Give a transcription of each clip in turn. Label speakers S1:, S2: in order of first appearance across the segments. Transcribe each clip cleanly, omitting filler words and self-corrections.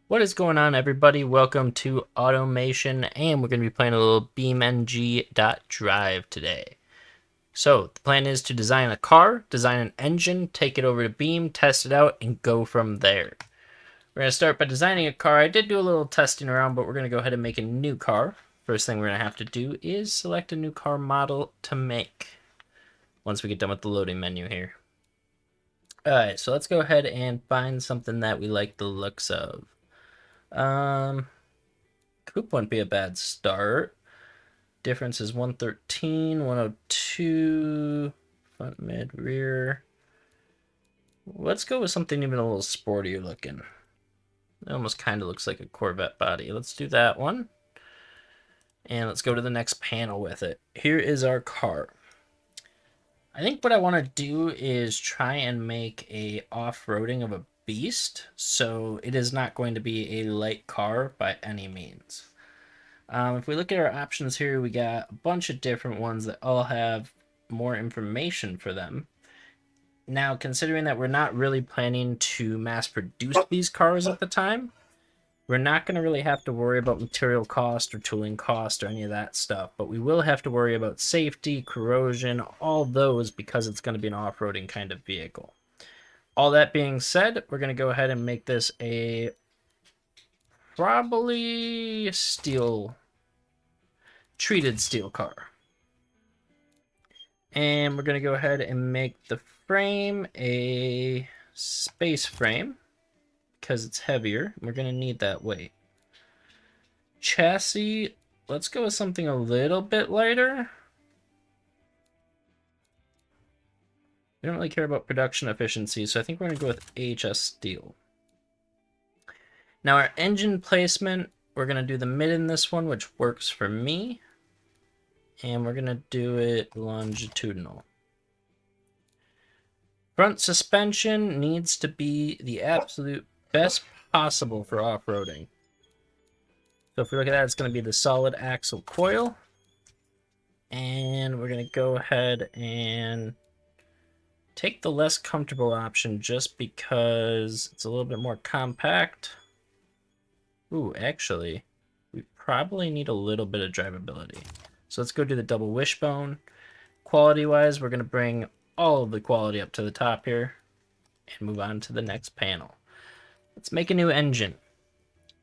S1: What is going on, everybody? Welcome to Automation, and we're going to be playing a little BeamNG.Drive today. So, the plan is to design a car, design an engine, take it over to Beam, test it out, and go from there. We're going to start by designing a car. I did do a little testing around, but we're going to go ahead and make a new car. First thing we're going to have to do is select a new car model to make once we get done with the loading menu here. Alright, so let's go ahead and find something that we like the looks of. Coupe wouldn't be a bad start. Difference is 113, 102, front, mid, rear. Let's go with something even a little sportier looking. It almost kind of looks like a Corvette body. Let's do that one. And let's go to the next panel with it. Here is our car. I think what I want to do is try and make a off-roading of a beast. So it is not going to be a light car by any means. If we look at our options here, we got a bunch of different ones that all have more information for them. Now, considering that we're not really planning to mass produce these cars at the time, we're not going to really have to worry about material cost or tooling cost or any of that stuff, but we will have to worry about safety, corrosion, all those because it's going to be an off-roading kind of vehicle. All that being said, we're going to go ahead and make this a probably treated steel car. And we're going to go ahead and make the frame a space frame because it's heavier. We're going to need that weight. Chassis, let's go with something a little bit lighter. We don't really care about production efficiency, so I think we're going to go with AHS steel. Now our engine placement, we're going to do the mid in this one, which works for me. And we're going to do it longitudinal. Front suspension needs to be the absolute best possible for off-roading. So if we look at that, it's going to be the solid axle coil. And we're going to go ahead and take the less comfortable option just because it's a little bit more compact. Ooh, actually, we probably need a little bit of drivability. So let's go do the double wishbone. Quality-wise, we're going to bring all of the quality up to the top here and move on to the next panel. Let's make a new engine.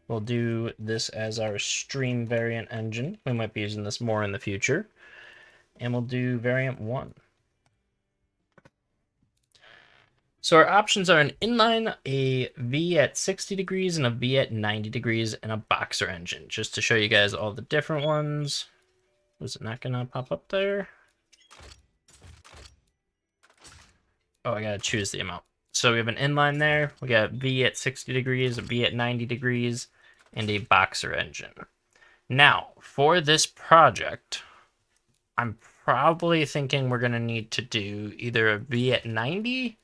S1: We'll do this as our stream variant engine. We might be using this more in the future. And we'll do variant 1. So our options are an inline, a V at 60 degrees, and a V at 90 degrees, and a boxer engine. Just to show you guys all the different ones. Was it not going to pop up there? Oh, I gotta choose the amount. So we have an inline there. We got V at 60 degrees, a V at 90 degrees, and a boxer engine. Now, for this project, I'm probably thinking we're gonna need to do either a V at 90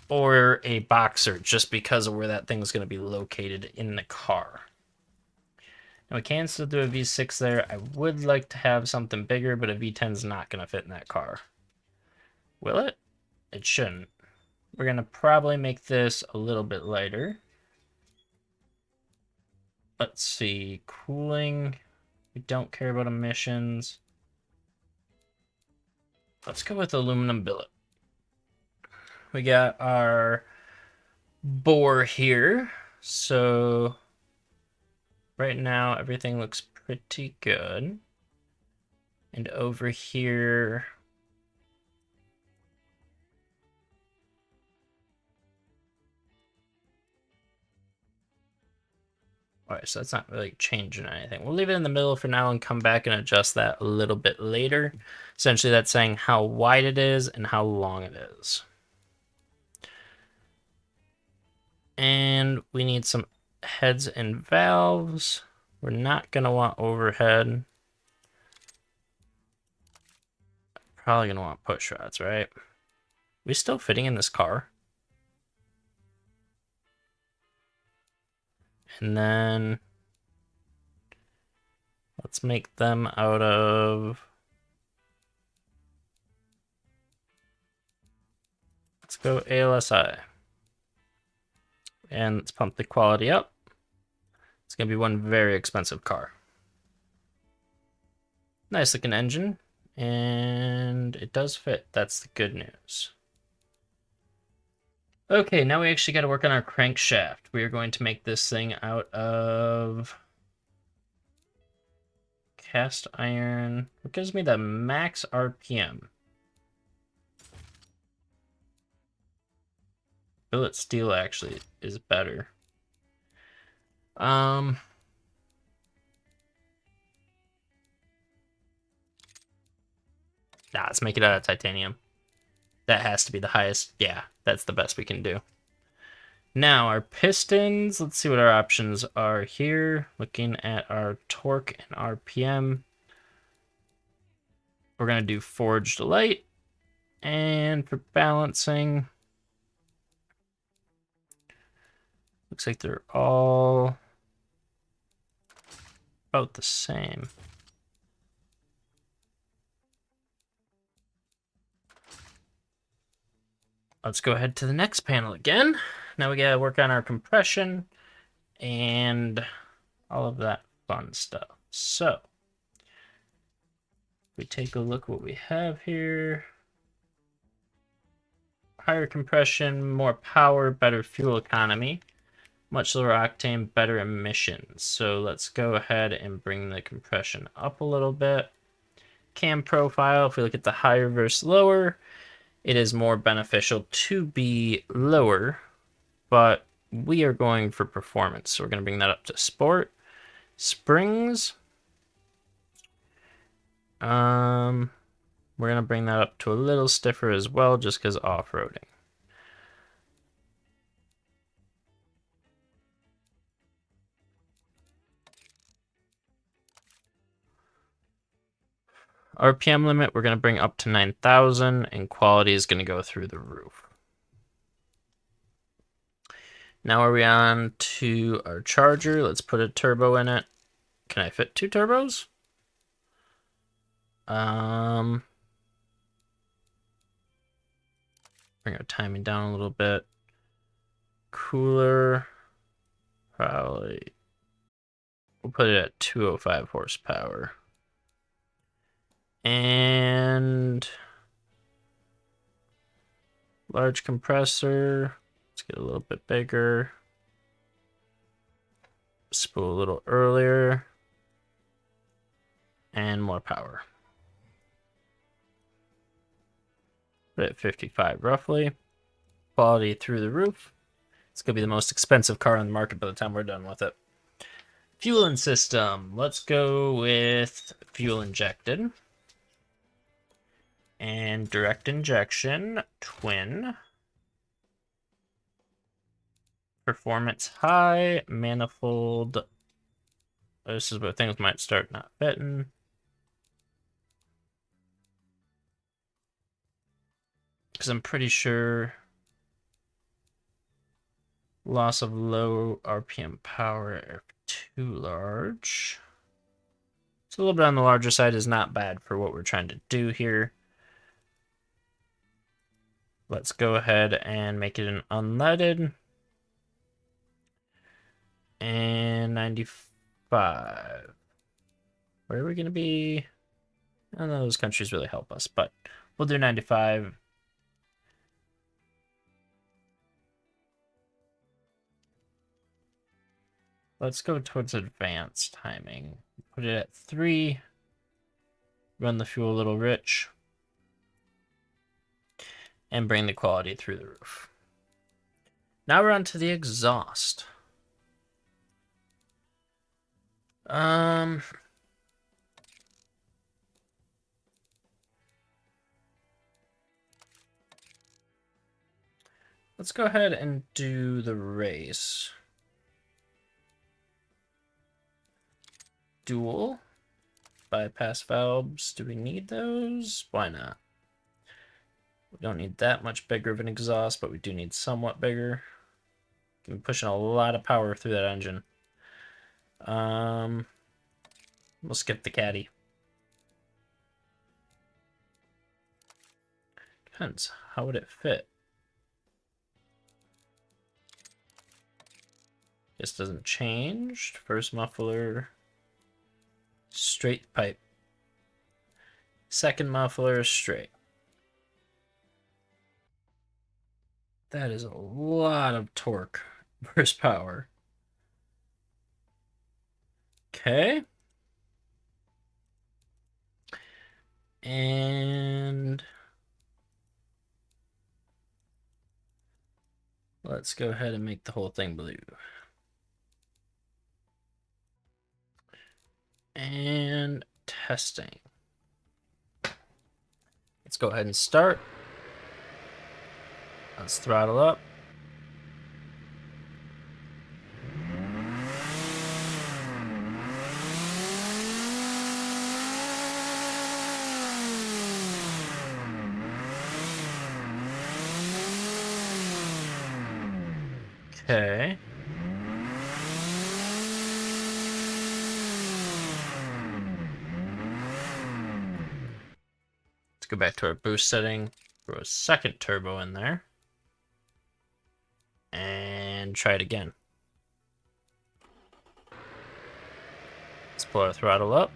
S1: or a boxer, just because of where that thing's gonna be located in the car. Now we can still do a V6 there. I would like to have something bigger, but a V10 is not gonna fit in that car. Will it? It shouldn't. We're going to probably make this a little bit lighter. Let's see. Cooling. We don't care about emissions. Let's go with aluminum billet. We got our bore here. So right now everything looks pretty good. And over here, alright, so that's not really changing anything. We'll leave it in the middle for now and come back and adjust that a little bit later. Essentially, that's saying how wide it is and how long it is. And we need some heads and valves. We're not going to want overhead. Probably going to want push rods, right? We still fitting in this car? And then let's make them out of... Let's go ALSI. And let's pump the quality up. It's going to be one very expensive car. Nice looking engine. And it does fit. That's the good news. Okay, now we actually got to work on our crankshaft. We are going to make this thing out of cast iron. What gives me the max RPM? Billet steel actually is better. Nah, let's make it out of titanium. That has to be the highest. Yeah, that's the best we can do. Now, our pistons, let's see what our options are here. Looking at our torque and RPM. We're going to do forged light. And for balancing, looks like they're all about the same. Let's go ahead to the next panel again. Now we gotta work on our compression and all of that fun stuff. So, we take a look what we have here. Higher compression, more power, better fuel economy, much lower octane, better emissions. So let's go ahead and bring the compression up a little bit. Cam profile, if we look at the higher versus lower, it is more beneficial to be lower, but we are going for performance. So we're going to bring that up to sport. Springs. We're going to bring that up to a little stiffer as well, just because off-roading. RPM limit, we're going to bring up to 9,000, and quality is going to go through the roof. Now are we on to our charger? Let's put a turbo in it. Can I fit 2 turbos? Bring our timing down a little bit. Cooler, probably. We'll put it at 205 horsepower. And large compressor. Let's get a little bit bigger. Spool a little earlier. And more power. Put it at 55 roughly. Quality through the roof. It's going to be the most expensive car on the market by the time we're done with it. Fueling system. Let's go with fuel injected. And direct injection, twin. Performance high, manifold. This is where things might start not fitting. Because I'm pretty sure loss of low RPM power if too large. So a little bit on the larger side is not bad for what we're trying to do here. Let's go ahead and make it an unleaded. And 95. Where are we going to be? I don't know, those countries really help us, but we'll do 95. Let's go towards advanced timing. Put it at 3. Run the fuel a little rich. And bring the quality through the roof. Now we're on to the exhaust. Let's go ahead and do the race. Dual. Bypass valves. Do we need those? Why not? We don't need that much bigger of an exhaust, but we do need somewhat bigger. Can be pushing a lot of power through that engine. We'll skip the caddy. Depends. How would it fit? This doesn't change. First muffler, straight pipe. Second muffler, straight. That is a lot of torque versus power. Okay. And let's go ahead and make the whole thing blue. And testing. Let's go ahead and start. Let's throttle up. Okay. Let's go back to our boost setting. Throw a second turbo in there. And try it again. Let's pull our throttle up.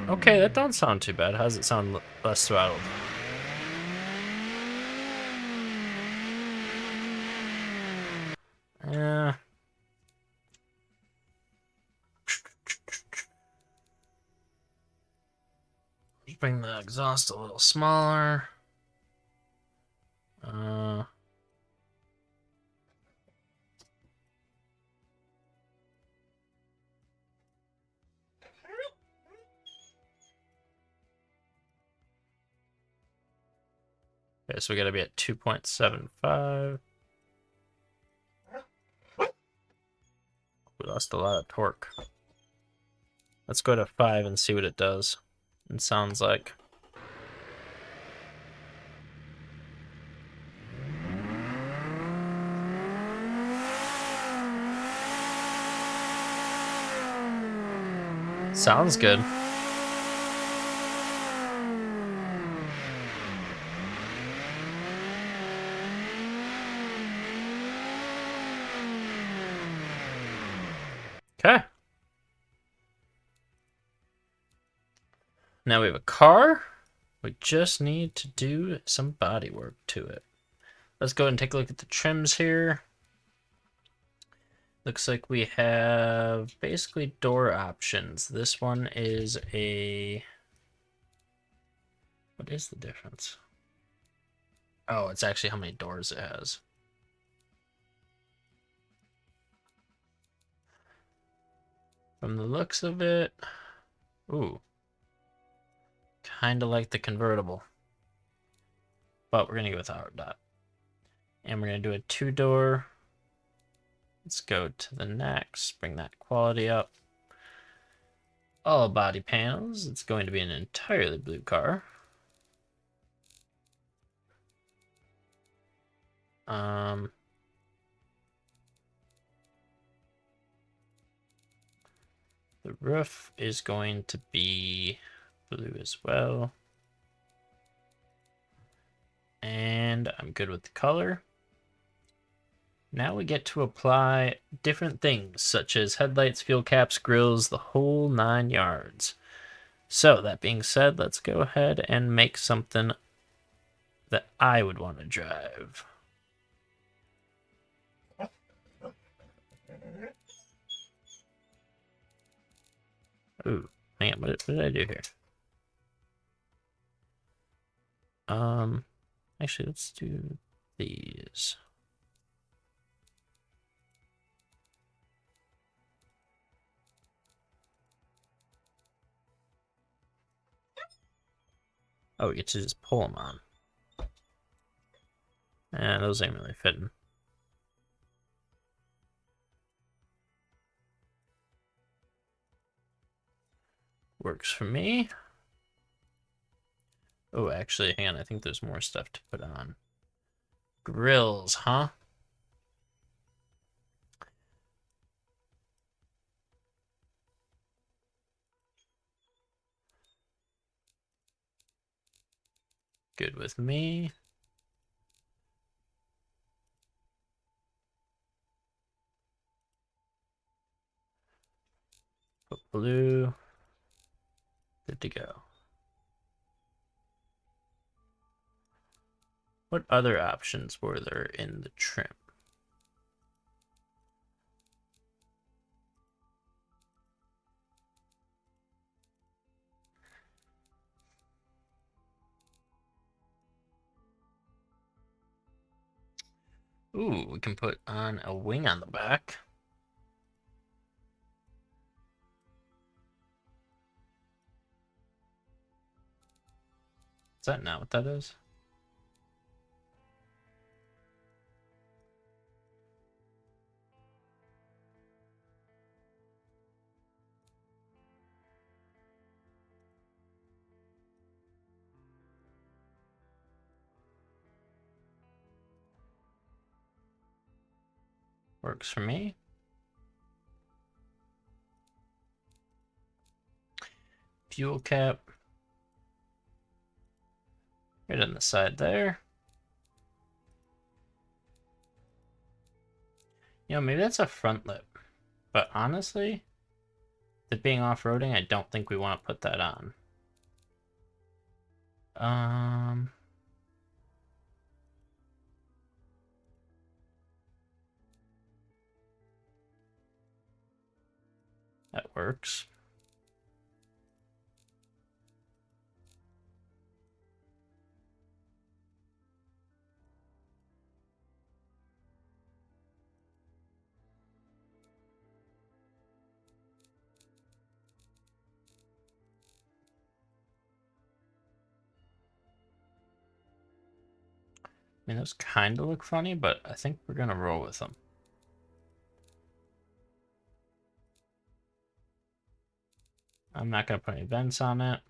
S1: Okay, that don't sound too bad. How does it sound less throttled? Yeah. Let's bring the exhaust a little smaller. Okay, so we gotta be at 2.75. We lost a lot of torque. Let's go to 5 and see what it does. It sounds like. Sounds good. Okay. Now we have a car. We just need to do some body work to it. Let's go ahead and take a look at the trims here. Looks like we have basically door options. This one is a... What is the difference? Oh, it's actually how many doors it has. From the looks of it... Ooh. Kind of like the convertible. But we're going to go with our dot. And we're going to do a 2-door. Let's go to the next. Bring that quality up. All body panels. It's going to be an entirely blue car. The roof is going to be blue as well. And I'm good with the color. Now we get to apply different things, such as headlights, fuel caps, grills, the whole 9 yards. So, that being said, let's go ahead and make something that I would want to drive. Ooh, hang on, what did I do here? Actually, let's do these. Oh, we get to just pull them on. And those ain't really fitting. Works for me. Oh, actually, hang on. I think there's more stuff to put on. Grills, huh? Good with me. Put blue. Good to go. What other options were there in the trim? Ooh, we can put on a wing on the back. Is that not what that is? Works for me. Fuel cap. Right on the side there. You know, maybe that's a front lip. But honestly, it being off-roading, I don't think we want to put that on. That works. I mean, those kind of look funny, but I think we're going to roll with them. I'm not going to put any vents on it.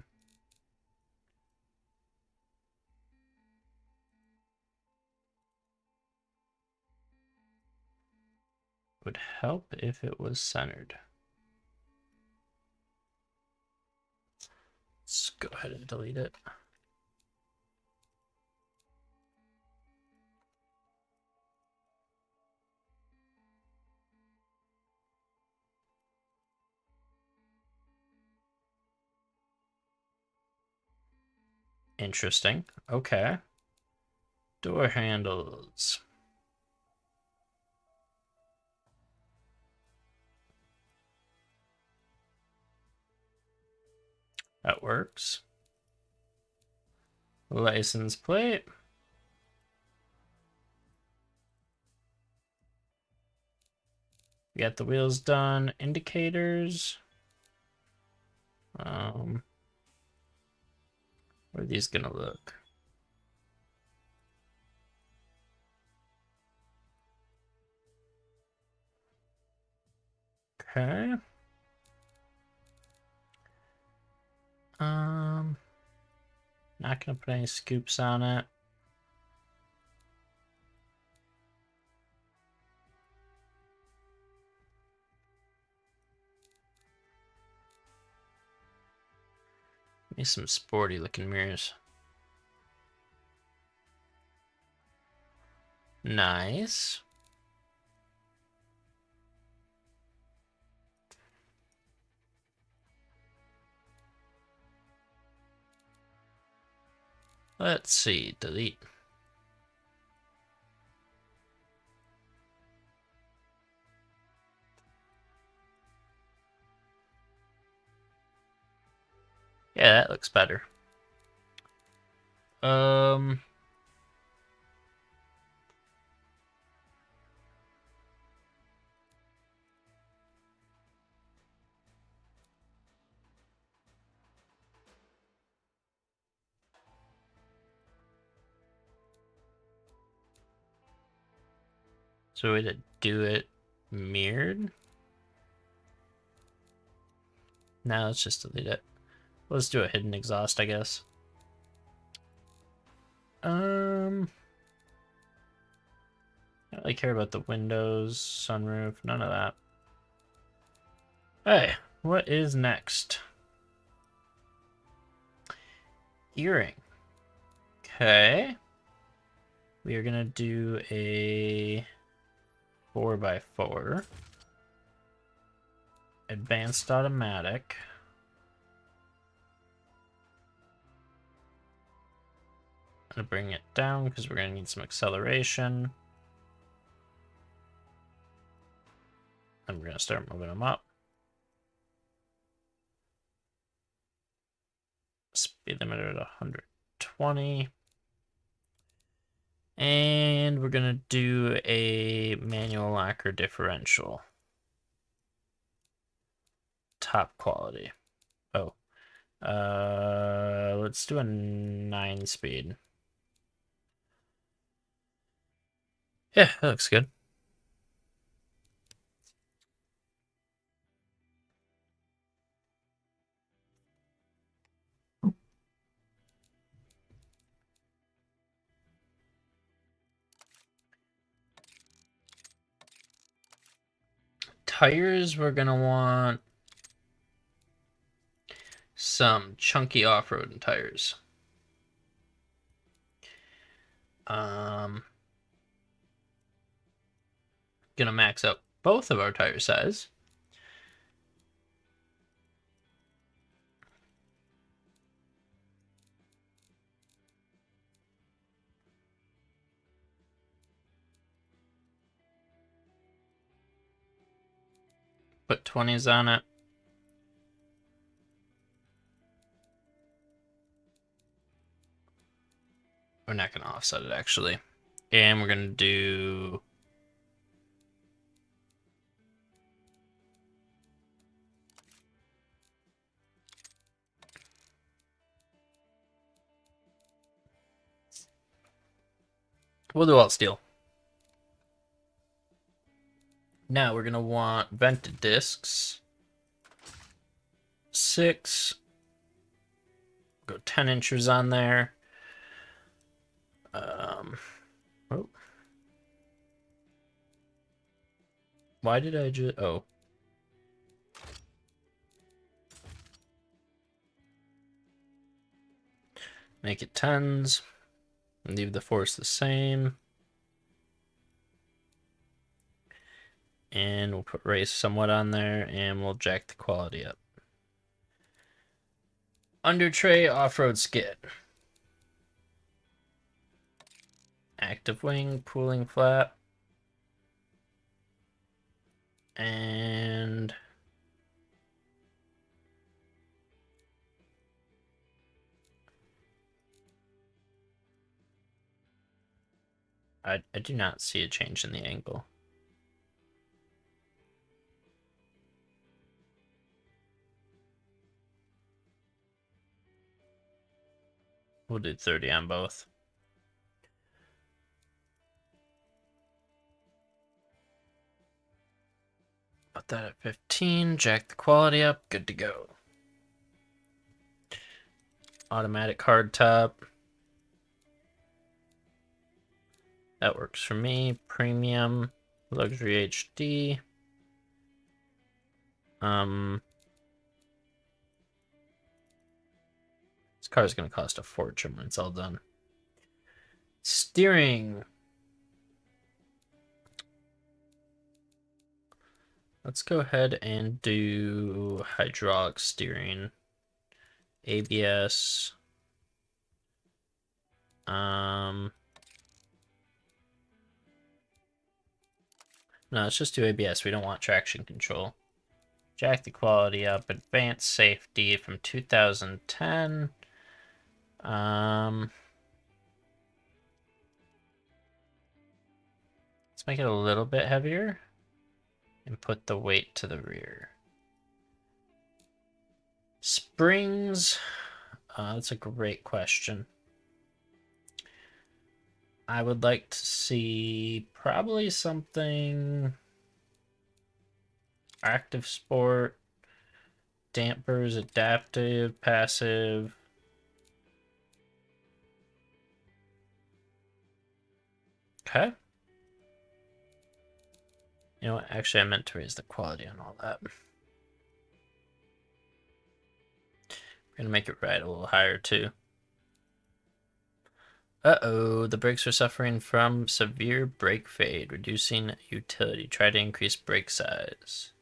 S1: Would help if it was centered. Let's go ahead and delete it. Interesting. Okay. Door handles. That works. License plate. We got the wheels done. Indicators. Where are these gonna look? Okay. Not gonna put any scoops on it. Maybe some sporty looking mirrors. Nice. Let's see, delete. Yeah, that looks better. So we had to do it mirrored. Now let's just delete it. Let's do a hidden exhaust, I guess. I don't really care about the windows, sunroof, none of that. Hey, what is next? Earring. Okay. We are going to do a 4x4. Advanced automatic. I'm going to bring it down because we're going to need some acceleration. And we're going to start moving them up. Speed limiter at 120. And we're going to do a manual locker differential. Top quality. Oh. Let's do a 9 speed. Yeah, that looks good. Tires, we're gonna want some chunky off-road tires. Gonna max out both of our tire size. Put 20s on it. We're not gonna offset it actually. And we're gonna do all steel. Now we're gonna want vented discs. 6. Go 10 inches on there. Oh. Why did I just... Oh. Make it 10s. Leave the force the same. And we'll put race somewhat on there, and we'll jack the quality up. Under tray off-road skid. Active wing, pooling flap. And I do not see a change in the angle. We'll do 30 on both. Put that at 15, jack the quality up, good to go. Automatic hardtop. That works for me. Premium, luxury HD. This car is going to cost a fortune when it's all done. Steering. Let's go ahead and do hydraulic steering. ABS. No, let's just do ABS. We don't want traction control. Jack the quality up. Advanced safety from 2010. Let's make it a little bit heavier and put the weight to the rear. Springs. That's a great question. I would like to see probably something active sport, dampers, adaptive, passive. Okay. You know what? Actually, I meant to raise the quality on all that. We're gonna make it ride a little higher too. Uh-oh, the brakes are suffering from severe brake fade, reducing utility. Try to increase brake size.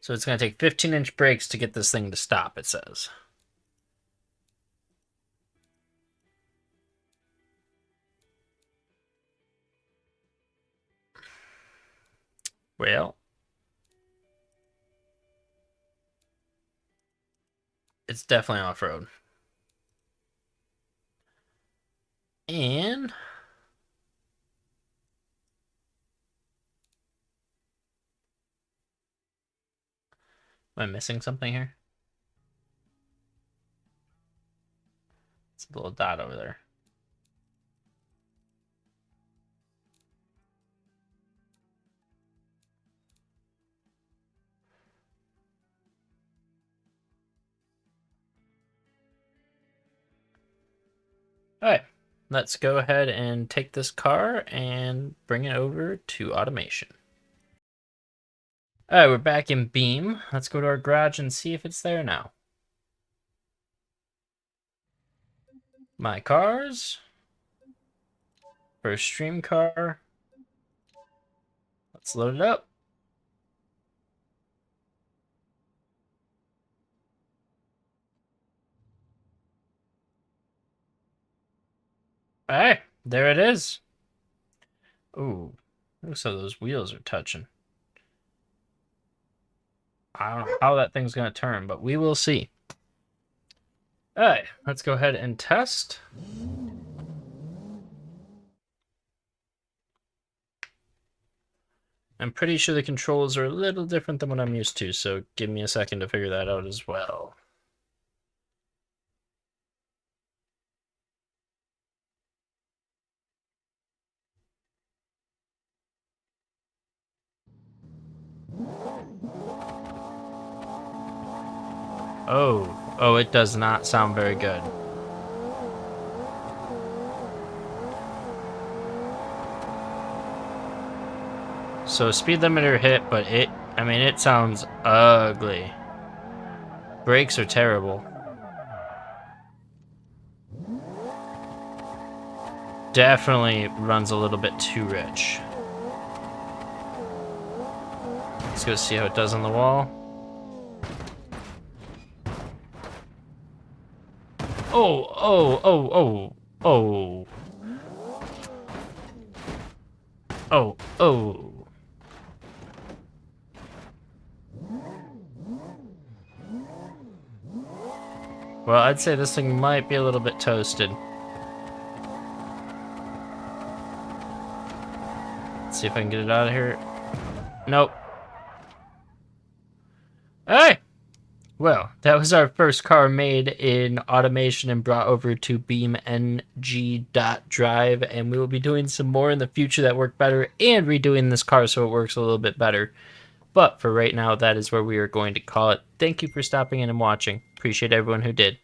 S1: So it's going to take 15-inch brakes to get this thing to stop, it says. Well, it's definitely off-road. And am I missing something here? It's a little dot over there. All right, let's go ahead and take this car and bring it over to automation. All right, we're back in Beam. Let's go to our garage and see if it's there now. My cars. First stream car. Let's load it up. All right, there it is. Ooh, looks like those wheels are touching. I don't know how that thing's going to turn, but we will see. All right, let's go ahead and test. I'm pretty sure the controls are a little different than what I'm used to, so give me a second to figure that out as well. Oh, it does not sound very good. So speed limiter hit, but it sounds ugly. Brakes are terrible. Definitely runs a little bit too rich. Let's go see how it does on the wall. Oh. Oh. Well, I'd say this thing might be a little bit toasted. Let's see if I can get it out of here. Nope. Hey! Well, that was our first car made in automation and brought over to BeamNG.Drive, and we will be doing some more in the future that work better and redoing this car so it works a little bit better. But for right now, that is where we are going to call it. Thank you for stopping in and watching. Appreciate everyone who did.